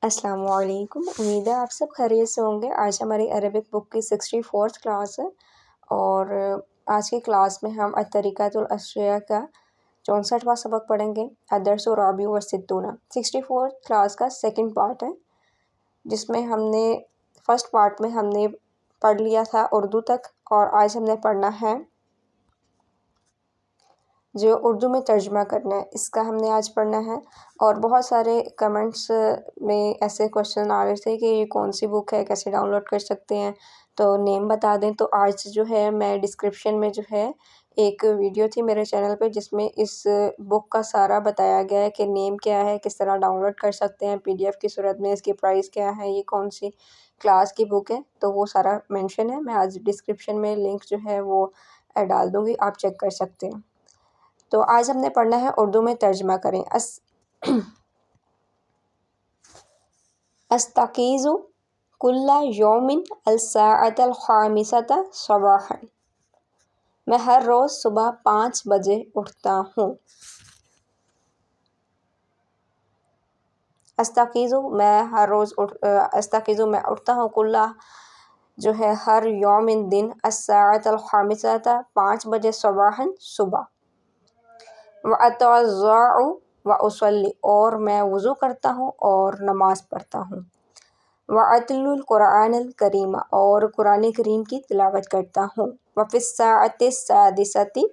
अस्सलाम वालेकुम। उम्मीद है आप सब खैरियत से होंगे। आज हमारी अरबिक बुक की 64th क्लास है और आज की क्लास में हम अत-तरीक़ातुल अशरिया का 64वां सबक पढ़ेंगे। अद-दर्सु राबिउ व सित्तूना 64th क्लास का सेकंड पार्ट है, जिसमें हमने फर्स्ट पार्ट में हमने पढ़ लिया था उर्दू तक और आज हमने पढ़ना है जो उर्दू में तर्जुमा करना है, इसका हमने आज पढ़ना है। और बहुत सारे कमेंट्स में ऐसे क्वेश्चन आ रहे थे कि ये कौन सी बुक है, कैसे डाउनलोड कर सकते हैं, तो नेम बता दें। तो आज जो है मैं डिस्क्रिप्शन में जो है एक वीडियो थी मेरे चैनल पे जिसमें इस बुक का सारा बताया गया है कि नेम क्या है, किस तरह डाउनलोड कर सकते हैं पीडीएफ की सूरत में, इसकी प्राइस क्या है, ये कौन सी क्लास की बुक है, तो वो सारा मेंशन है। मैं आज डिस्क्रिप्शन में लिंक जो है वो डाल दूँगी, आप चेक कर सकते हैं। तो आज हमने पढ़ना है उर्दू में तर्जुमा करें। अस्तकीज़ु कुल्ला यौमिन अल-साअतल खामिसता सबाहन। मैं हर रोज़ सुबह 5 बजे उठता हूँ। अस्तकीज़ु मैं उठता हूँ, कुल्ला जो है हर यौमिन दिन, अस-साअतल खामिसता 5 बजे, सबाहन सुबह। व अतवज़्ज़अउ व उसल्ली और मैं वज़ू करता हूँ और नमाज़ पढ़ता हूँ। व अतलुल कुरानिल करीमा और कुरान करीम की तिलावत करता हूँ। व फ़िस्साअति सादिसती।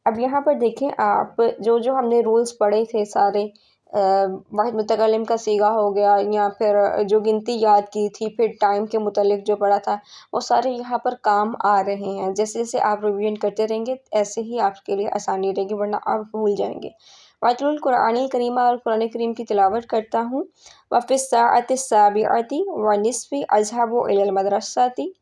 अब यहाँ पर देखें आप, जो हमने रूल्स पढ़े थे सारे, वाहिद मुतकल्लिम का सीगा हो गया या फिर जो गिनती याद की थी, फिर टाइम के मुतालिक जो पढ़ा था, वो सारे यहाँ पर काम आ रहे हैं। जैसे जैसे आप रिवीजन करते रहेंगे ऐसे ही आपके लिए आसानी रहेगी, वरना आप भूल जाएंगे। वातलुल कुरानिल करीमा और कुरान करीम की तिलावत करता हूँ। व फ़िस्साअति साबिअति व निस्फ़ि अज़हबु इलल मदरसती।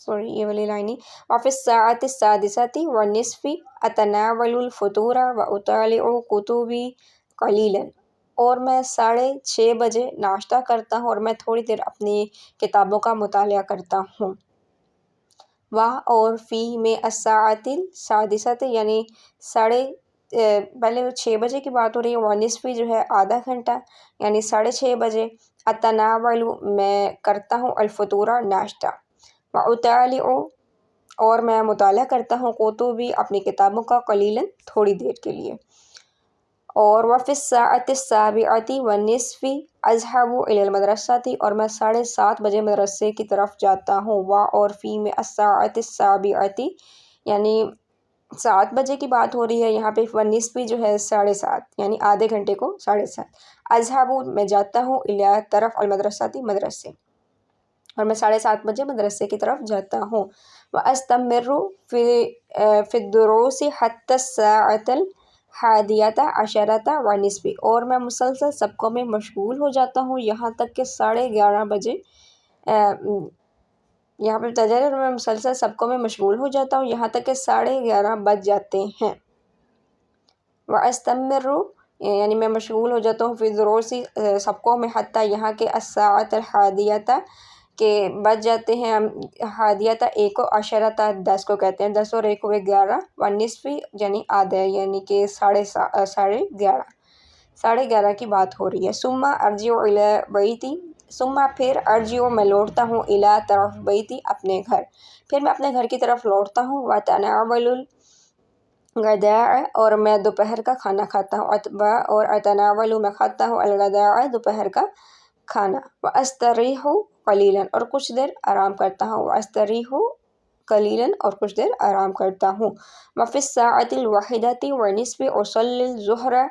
ये वाली लाइनें। व फ़िस्साअति सादिसति व निस्फ़ि अतनावलुल फ़ुतूरा व उतालिउ कुतुबी क़लीलन और मैं 6:30 बजे नाश्ता करता हूँ और मैं थोड़ी देर अपनी किताबों का मुतालिया करता हूँ। वाह और फ़ी में अस्साअतिल सादिसति यानी पहले 6 बजे की बात हो रही है। व निस्फ़ी जो है आधा घंटा यानी 6:30 बजे। अतनावलु मैं करता हूँ, अल-फ़ुतूरा नाश्ता। व उतालिउ और मैं मुताला करता हूँ, कुतुबी अपनी किताबों का, क़लीलन थोड़ी देर के लिए। और व फ़िस्साअति साबिअति व निस्फ़ि अज़हबु इलल मदरसती और मैं 7:30 बजे मदरसे की तरफ जाता हूँ। व और फ़ी में अस्साअति साबिअति यानी 7 बजे की बात हो रही है यहाँ पे। व निस्फ़ी जो है 7:30 यानी आधे घंटे को 7:30। अज़हबु मैं जाता हूँ, इला तरफ अल मदरसती मदरसे और मैं 7:30 बजे मदरसे की तरफ जाता हूँ। व अस्तमिरु फ़िद्दुरूसी हत्ता अस्साअतल हादियता अशरता व निस्फ़ी और मैं मुसलसल सबकों में मशगूल हो जाता हूँ यहाँ तक कि 11:30 बजे। यहाँ पर तजर्र मैं मुसलसल सबकों में मशगूल हो जाता हूँ यहाँ तक कि 11:30 बज जाते हैं। व अस्तमिरु यानी मैं मशगूल हो जाता हूँ, फ़िद्दुरूसी सबकों में, हत्ता यहाँ के, अस्साअतल हादियता के बज जाते हैं हादियता 1 को, अशरता 10 को कहते हैं, 10 और 1 हुए 11। व निस्फ़ी यानी आधा यानी कि 11:30 11:30 की बात हो रही है। सुम्मा अर्जिउ इला बैती सुम्मा फिर अर्जिउ मैं लौटता हूँ, इला तरफ बैती अपने घर, फिर मैं अपने घर की तरफ लौटता हूँ। व तनावलुल गदाअ और मैं दोपहर का खाना खाता हूँ। और अतनावलु मैं खाता हूँ, अल-गदाअ दोपहर का खाना। व अस्तरीहु क़लीलन और कुछ देर आराम करता हूँ। व अस्तरीहु क़लीलन और कुछ देर आराम करता हूँ। व फ़िस्साअतिल वाहिदति व निस्फ़ि उसल्लिल ज़ुहरा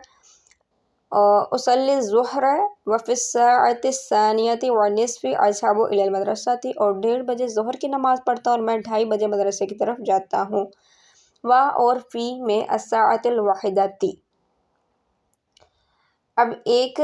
व फ़िस्साअतिस सानियति व निस्फ़ि अज़हबु इलल मदरसती और 1:30 बजे ज़ोहर की नमाज़ पढ़ता हूँ और मैं 2:30 बजे मदरसे की तरफ जाता हूँ। व और फ़ी में अस्साअतिल वाहिदती। अब एक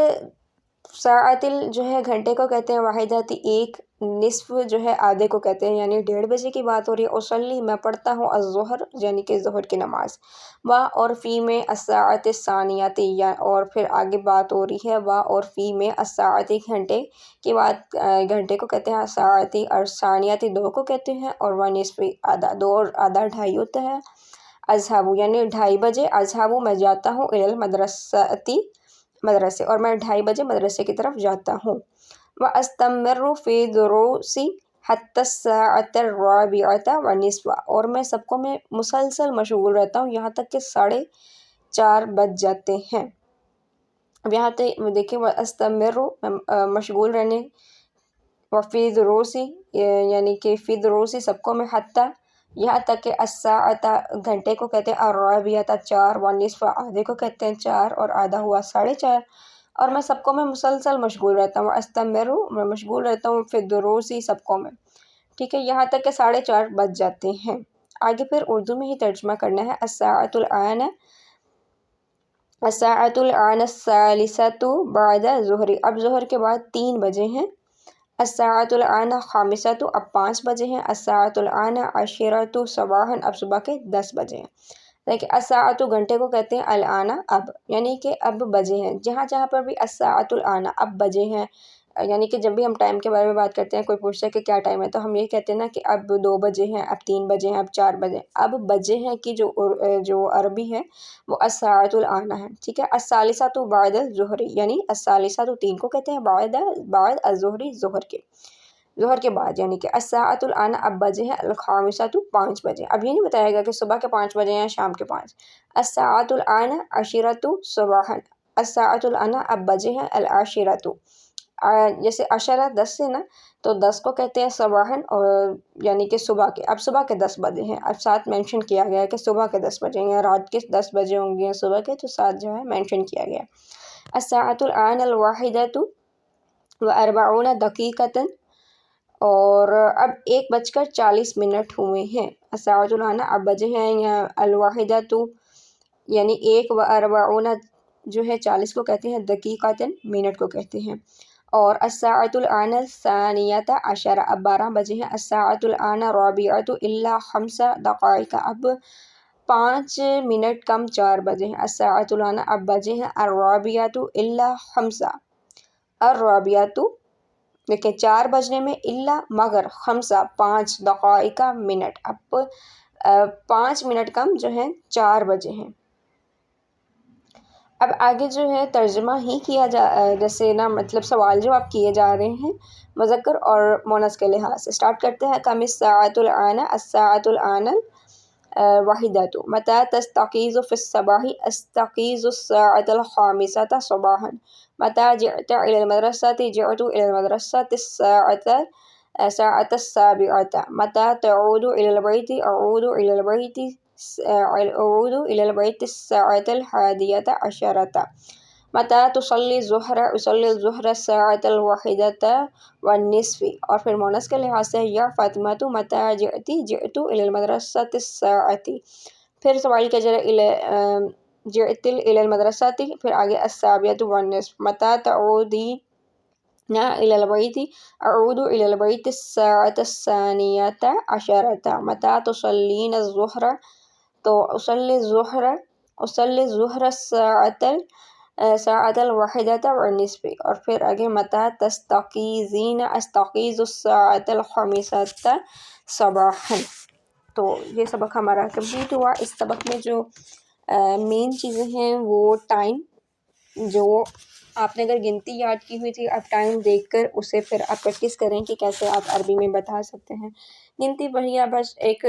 साअतिल जो है घंटे को कहते हैं, वाहिदती एक, निस्फ़ जो है आधे को कहते हैं यानी 1:30 बजे की बात हो रही है। उसल्ली मैं पढ़ता हूँ, अज़्ज़ुहर यानी कि ज़ोहर की नमाज़। व और फ़ी में अस्साअतिस सानियति या और फिर आगे बात हो रही है। व और फ़ी में अस्साअति घंटे की बात, घंटे को कहते हैं अस्साअति और सानियति 2 को कहते हैं। और व निस्फ़ी आधा, 2 और आधा 2:30 होता है। अज़हबु यानी 2:30 बजे, अज़हबु मैं जाता हूँ, इलल मदरसती मदरसे, और मैं 2:30 बजे मदरसे की तरफ जाता हूँ। व अस्तमरु फ़ी दुरूसी हत्ता अस्साअतर राबिअता व निस्फ़ा, और मैं सबको मैं मुसलसल मशगूल रहता हूँ यहाँ तक कि 4:30 बज जाते हैं। अब यहाँ तक देखिए, व अस्तमरु मशगूल रहने, वफ़ी दुरूसी यानी कि फ़ी दुरूसी सबको मैं, हत्ता यहाँ तक कि अस्साअता घंटे को कहते हैं, अर्राबिअता 4, व निस्फ़ा आधे को कहते हैं 4, और आधा हुआ 4:30, और मैं सबको मैं मुसलसल मशगूल रहता हूँ। अस्तमरु मैं मशगूल रहता हूँ, फ़ी दुरूसी सबको मैं, ठीक है, यहाँ तक के 4:30 बज जाते हैं। आगे फिर उर्दू में ही तर्जुमा करना है। अस्साअतुल आना, अस्साअतुल आना सालिसतु बादा ज़ुहरी, अब ज़ुहर के बाद 3 बजे हैं। अस्साअतुल आना खामिसतु, अब 5 बजे हैं। अस्साअतुल आना अशिरतु सबाहन, अब सुबह के 10 बजे हैं। देखिए, अस्साअतु घंटे को कहते हैं, अल आना अब, यानी कि अब बजे हैं। जहाँ जहाँ पर भी अस्साअतुल आना अब बजे हैं, यानी कि जब भी हम टाइम के बारे में बात करते हैं, कोई पूछता है कि क्या टाइम है, तो हम ये कहते हैं ना कि अब 2 बजे हैं, अब 3 बजे हैं, अब 4 बजे हैं। अब बजे हैं की जो अरबी है वो अस्साअतुल आना है, ठीक है। अस्सालिसातु बादल ज़ुहरी, यानी अस्सालिसातु 3 को कहते हैं, बाद अज़ुहरी ज़ुहर के बाद, यानी कि अस्साअतुल आना अब बजे हैं, अल खामिसतु 5 बजे। अब ये नहीं बताया गया कि सुबह के 5 बजे हैं, शाम के 5। अस्साअतुल आना अशिरतु सुबहन, अस्साअतुल आना अब बजे हैं, अल आशिरतु जैसे अशरा 10 से ना, तो 10 को कहते हैं सबाहन, और यानी कि सुबह के, अब सुबह के 10 बजे हैं। अब साथ मेंशन किया गया है कि सुबह के 10 बजे या रात के 10 बजे होंगे सुबह के, तो साथ जो है मेंशन किया गया है। अस्साअतुल आन अल वाहिदतु व अर्बऊन दकीक़तन, और अब 1:40 हुए हैं। अस्साअतुल आना अब बजे हैं, या अल वाहिदतु यानी 1 व अर्बऊन जो है 40 को कहते हैं, दकीक़तन मिनट को कहते हैं। और अस्साअतुल आना सानियता अशरा, अब 12 बजे हैं। अस्साअतुल आना राबिअतु इल्ला खम्सा दक़ाइक़, अब 5 मिनट कम 4 बजे हैं। अस्साअतुल आना अब बजे हैं, अर्राबिअतु इल्ला खम्सा, अर्राबिअतु देखिए 4 बजने में, इल्ला मगर, खम्सा 5, दक़ाइक़ मिनट, अब 5 मिनट कम जो है 4 बजे हैं। अब आगे जो है तर्जुमा ही किया जैसे ना, मतलब सवाल जवाब किए जा रहे हैं मुज़क्कर और मुअन्नस के लिहाज से। स्टार्ट करते हैं। कमिस्साअतुल आना, अस्साअतुल आनल वाहिदतु, मता तस्तक़ीज़ु फ़िस्सबाही, अस्तक़ीज़ु अस्साअतल खामिसता सबाहन, मता जिअता इलल मदरसति, जिअतु इलल मदरसति साअतस्साबिअता, मता तऊदु इलल बैति, अऊदु इलल बैति, अऊदु इलल बैति अस्साअतल हादियता अशरता, मता तुसल्ली ज़ुहरा, उसल्ली ज़ुहरा अस्साअतल वाहिदता वन्निस्फ़ी, और फिर मुअन्नस के लिहाज से या फ़ातिमतु मता जिअती, जिअतु इलल मदरसति अस्साअती, फिर सवाल किया जा रहा है जिअतिल इलल मदरसति, फिर आगे अस्साबियतु वन्निस्फ़, मता तऊदीना इलल बैति, अऊदु इलल बैति अस्साअतस्सानियता अशरता, मता तुसल्लीना ज़ुहरा, तो उसल्ली ज़ुहरा साअतल वाहिदता वन्निस्फ़ी, और फिर आगे मता तस्तक़ीज़ीना, अस्तक़ीज़ु अस्साअतल खामिसता सबाहन। तो ये सबक हमारा कंप्लीट हुआ। इस सबक में जो मेन चीज़ें हैं वो टाइम, जो आपने अगर गिनती याद की हुई थी, आप टाइम देखकर उसे फिर आप प्रैक्टिस करें कि कैसे आप अरबी में बता सकते हैं। गिनती वही है, बस एक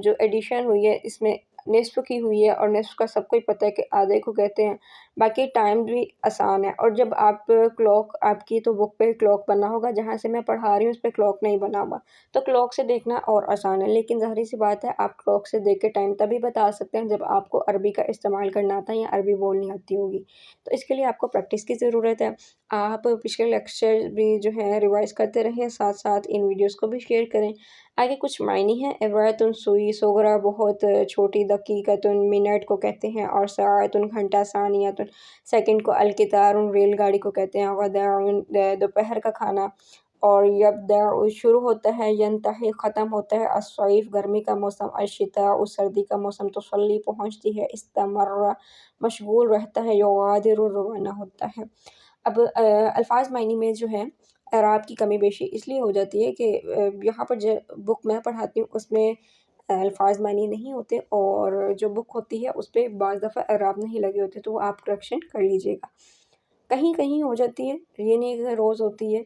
जो एडिशन हुई है इसमें निस्फ़ की हुई है, और निस्फ़ का सबको ही पता है कि आधे को कहते हैं। बाकी टाइम भी आसान है, और जब आप क्लॉक आपकी तो बुक पे क्लॉक बना होगा, जहाँ से मैं पढ़ा रही हूँ उस पर क्लॉक नहीं बना हुआ, तो क्लॉक से देखना और आसान है। लेकिन ज़ाहिर सी बात है, आप क्लॉक से देख के टाइम तभी बता सकते हैं जब आपको अरबी का इस्तेमाल करना आता है या अरबी बोलनी आती होगी। तो इसके लिए आपको प्रैक्टिस की ज़रूरत है। आप पिछले लेक्चर भी जो है रिवाइज़ करते रहें, साथ साथ इन वीडियोज़ को भी शेयर करें। आगे कुछ मायने हैं। इबरातुन सुई सगरा बहुत छोटी, दकीक़तुन मिनट को कहते हैं, और साअतुन घंटा, सानियतुन सेकंड को, अलकितारुन रेलगाड़ी को कहते हैं, गदाउन दोपहर का खाना, और यब्दा शुरू होता है, यंतही ख़त्म होता है, अस्सैफ़ गर्मी का मौसम, अश्शिताउ सर्दी का मौसम, तुसल्ली पहुँचती है, इस्तमर्रा मशगूल रहता है, युगादिरु रवाना होता है। अब अल्फ़ाज़ मायने में जो है एराब की कमी बेशी इसलिए हो जाती है कि यहाँ पर जो बुक मैं पढ़ाती हूँ उसमें الفاظ معنی نہیں ہوتے، اور جو بک ہوتی ہے اس پہ بعض دفعہ اعراب نہیں لگے ہوتے، تو وہ آپ کریکشن کر لیجیے گا۔ کہیں کہیں ہو جاتی ہے، یہ نہیں کہ روز ہوتی ہے،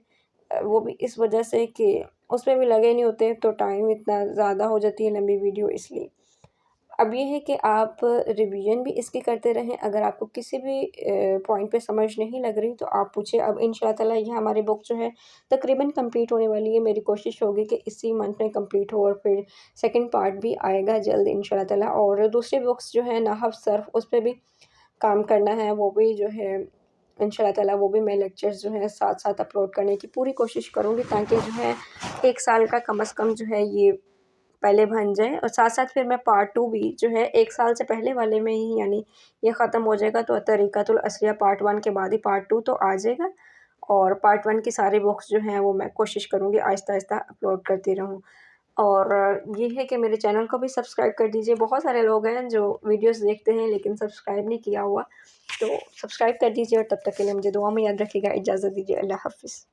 وہ بھی اس وجہ سے کہ اس پہ بھی لگے نہیں ہوتے، تو ٹائم اتنا زیادہ ہو جاتی ہے لمبی ویڈیو، اس لیے۔ اب یہ ہے کہ آپ ریویژن بھی اس کی کرتے رہیں۔ اگر آپ کو کسی بھی پوائنٹ پہ سمجھ نہیں لگ رہی تو آپ پوچھیں۔ اب ان شاء اللہ تعالیٰ یہ ہماری بک جو ہے تقریباً کمپلیٹ ہونے والی ہے۔ میری کوشش ہوگی کہ اسی منتھ میں کمپلیٹ ہو، اور پھر سیکنڈ پارٹ بھی آئے گا جلد ان شاء اللہ تعالیٰ۔ اور دوسری بکس جو ہے نحو صرف، اس پہ بھی کام کرنا ہے، وہ بھی جو ہے ان شاء اللہ تعالیٰ وہ بھی میں لیکچرز جو ہیں ساتھ ساتھ اپلوڈ کرنے کی پوری کوشش کروں گی، تاکہ جو ہے 1 سال کا کم از کم جو ہے یہ پہلے بن جائے، اور ساتھ ساتھ پھر میں پارٹ 2 بھی جو ہے 1 سال سے پہلے والے میں ہی، یعنی یہ ختم ہو جائے گا تو طریقۃ الاصلیہ پارٹ 1 کے بعد ہی پارٹ 2 تو آ جائے گا، اور پارٹ 1 کی ساری بکس جو ہیں وہ میں کوشش کروں گی آہستہ آہستہ اپلوڈ کرتی رہوں۔ اور یہ ہے کہ میرے چینل کو بھی سبسکرائب کر دیجئے۔ بہت سارے لوگ ہیں جو ویڈیوز دیکھتے ہیں لیکن سبسکرائب نہیں کیا ہوا، تو سبسکرائب کر دیجئے، اور تب تک کے لیے مجھے دعا میں یاد رکھیے گا۔ اجازت دیجیے، اللہ حافظ۔